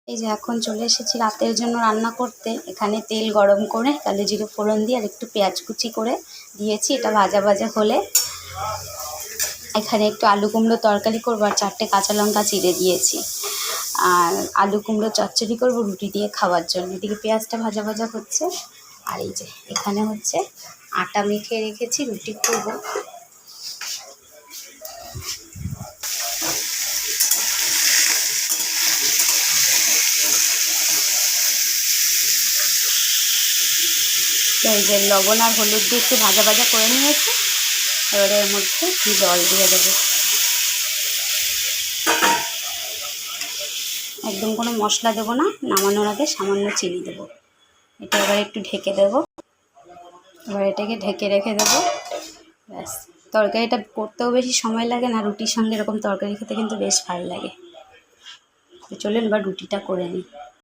এই যে এখন চলে এসেছি রাতের জন্য রান্না করতে। এখানে তেল গরম করে কালো জিরে ফোড়ন দিয়ে আর একটু পেঁয়াজ কুচি করে দিয়েছি। এটা ভাজা ভাজা হলে এখানে একটু আলু কুমড়ো তরকারি করবো আর 4টে কাঁচা লঙ্কা চিড়ে দিয়েছি। আর আলু কুমড়ো চচ্চড়ি করবো রুটি দিয়ে খাওয়ার জন্য। এদিকে পেঁয়াজটা ভাজা ভাজা হচ্ছে। আর এই যে এখানে হচ্ছে আটা মেখে রেখেছি, রুটি করবো। এই যে লবণ আর হলুদ দিয়ে একটু ভাজা ভাজা করে নিয়েছি। এবারে এর মধ্যে জল দিয়ে দেবো। একদম কোনো মশলা দেবো না, নামানোর আগে সামান্য চিনি দেবো। এটা এবার একটু ঢেকে দেবো। এবার এটাকে ঢেকে রেখে দেবো, ব্যাস। তরকারিটা করতেও বেশি সময় লাগে না, রুটির সঙ্গে এরকম তরকারি খেতে কিন্তু বেশ ভালো লাগে। তো চলুন এবার রুটিটা করে নিই।